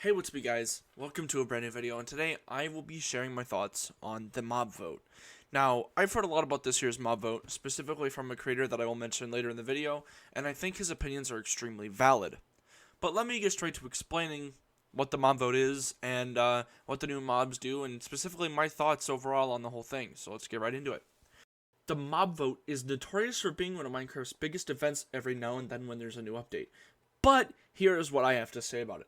Hey, what's up, you guys? Welcome to a brand new video, and today I will be sharing my thoughts on the mob vote. Now, I've heard a lot about this year's mob vote, specifically from a creator that I will mention later in the video, and I think his opinions are extremely valid. But let me get straight to explaining what the mob vote is, and what the new mobs do, and specifically my thoughts overall on the whole thing, so let's get right into it. The mob vote is notorious for being one of Minecraft's biggest events every now and then when there's a new update. But here is what I have to say about it.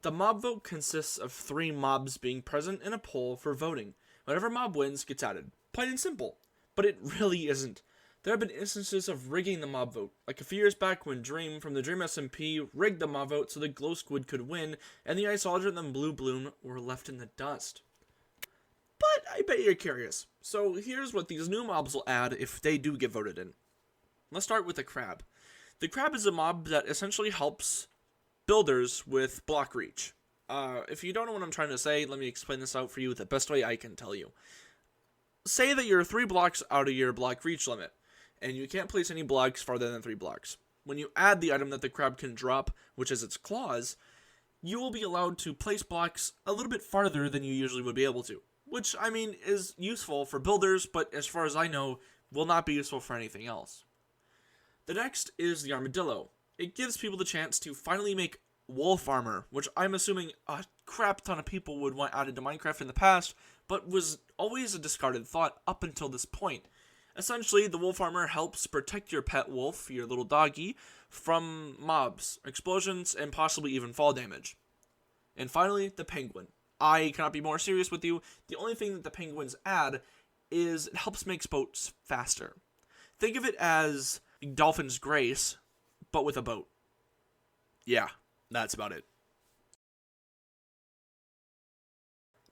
The mob vote consists of 3 mobs being present in a poll for voting. Whatever mob wins gets added. Plain and simple. But it really isn't. There have been instances of rigging the mob vote, like a few years back when Dream from the Dream SMP rigged the mob vote so the Glow Squid could win, and the Iceologer and the Blue Bloom were left in the dust. But I bet you're curious. So here's what these new mobs will add if they do get voted in. Let's start with the Crab. The Crab is a mob that essentially helps builders with block reach. If you don't know what I'm trying to say, let me explain this out for you the best way I can tell you. Say that you're 3 blocks out of your block reach limit, and you can't place any blocks farther than 3 blocks. When you add the item that the Crab can drop, which is its claws, you will be allowed to place blocks a little bit farther than you usually would be able to. Which, I mean, is useful for builders, but as far as I know, will not be useful for anything else. The next is the Armadillo. It gives people the chance to finally make wolf armor, which I'm assuming a crap ton of people would want added to Minecraft in the past, but was always a discarded thought up until this point. Essentially, the wolf armor helps protect your pet wolf, your little doggy, from mobs, explosions, and possibly even fall damage. And finally, the penguin. I cannot be more serious with you. The only thing that the penguins add is it helps make boats faster. Think of it as Dolphin's Grace, but with a boat. Yeah, that's about it.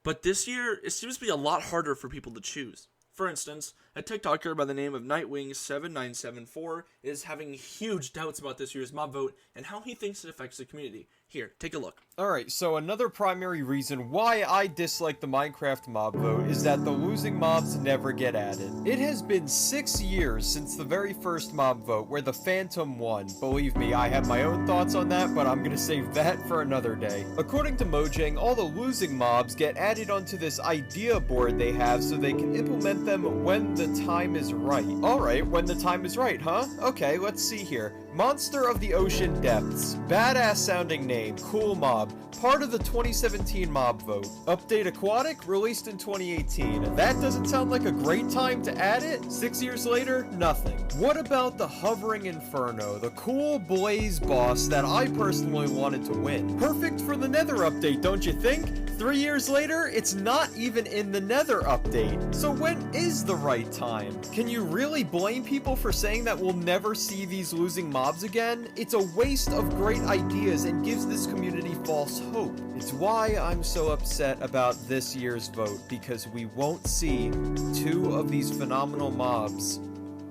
But this year, it seems to be a lot harder for people to choose. For instance, a TikToker by the name of Nightwing7974 is having huge doubts about this year's mob vote and how he thinks it affects the community. Here, take a look. Alright, so another primary reason why I dislike the Minecraft mob vote is that the losing mobs never get added. It has been 6 years since the very first mob vote where the Phantom won. Believe me, I have my own thoughts on that, but I'm gonna save that for another day. According to Mojang, all the losing mobs get added onto this idea board they have so they can implement them when the time is right. Alright, when the time is right, huh? Okay, let's see here. Monster of the Ocean Depths. Badass sounding name. Cool mob. Part of the 2017 mob vote. Update Aquatic, released in 2018. That doesn't sound like a great time to add it? 6 years later, nothing. What about the Hovering Inferno, the cool Blaze boss that I personally wanted to win? Perfect for the Nether update, don't you think? 3 years later, it's not even in the Nether update. So when is the right time? Can you really blame people for saying that we'll never see these losing mobs again? It's a waste of great ideas and gives this community false hope. It's why I'm so upset about this year's vote, because we won't see 2 of these phenomenal mobs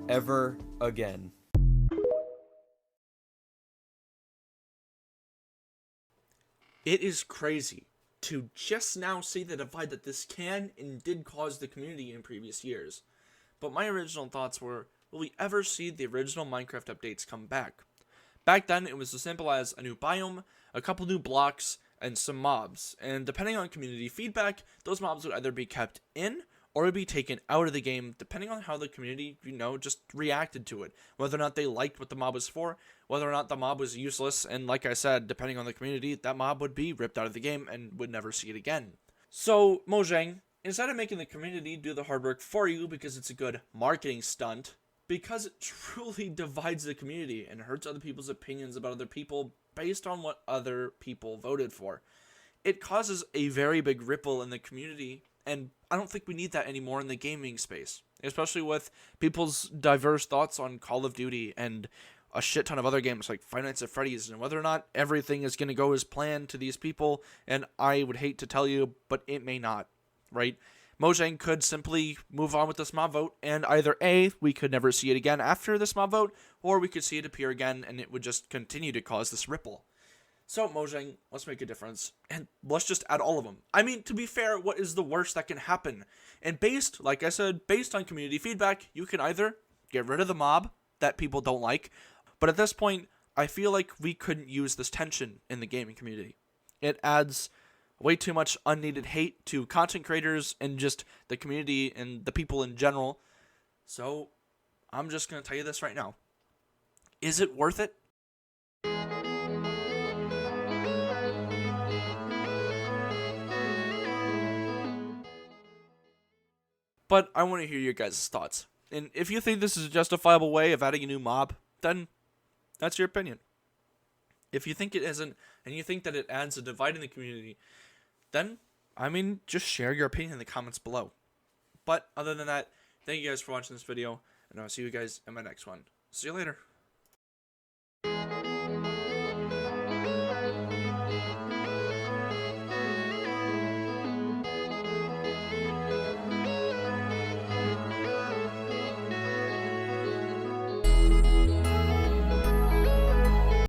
ever again. It is crazy to just now see the divide that this can and did cause the community in previous years. But my original thoughts were, will we ever see the original Minecraft updates come back? Back then, it was as simple as a new biome, a couple new blocks, and some mobs. And depending on community feedback, those mobs would either be kept in or would be taken out of the game, depending on how the community, just reacted to it. Whether or not they liked what the mob was for, whether or not the mob was useless, and like I said, depending on the community, that mob would be ripped out of the game and would never see it again. So, Mojang, instead of making the community do the hard work for you because it's a good marketing stunt, because it truly divides the community and hurts other people's opinions about other people based on what other people voted for, it causes a very big ripple in the community, and I don't think we need that anymore in the gaming space, especially with people's diverse thoughts on Call of Duty and a shit ton of other games like Five Nights at Freddy's, and whether or not everything is going to go as planned to these people, and I would hate to tell you, but it may not, right? Mojang could simply move on with this mob vote, and either A, we could never see it again after this mob vote, or we could see it appear again, and it would just continue to cause this ripple. So, Mojang, let's make a difference, and let's just add all of them. I mean, to be fair, what is the worst that can happen? And like I said, based on community feedback, you can either get rid of the mob that people don't like, but at this point, I feel like we couldn't use this tension in the gaming community. It adds way too much unneeded hate to content creators and just the community and the people in general. So I'm just going to tell you this right now. Is it worth it? But I want to hear your guys' thoughts. And if you think this is a justifiable way of adding a new mob, then that's your opinion. If you think it isn't, and you think that it adds a divide in the community, then, just share your opinion in the comments below. But other than that, thank you guys for watching this video, and I'll see you guys in my next one. See you later.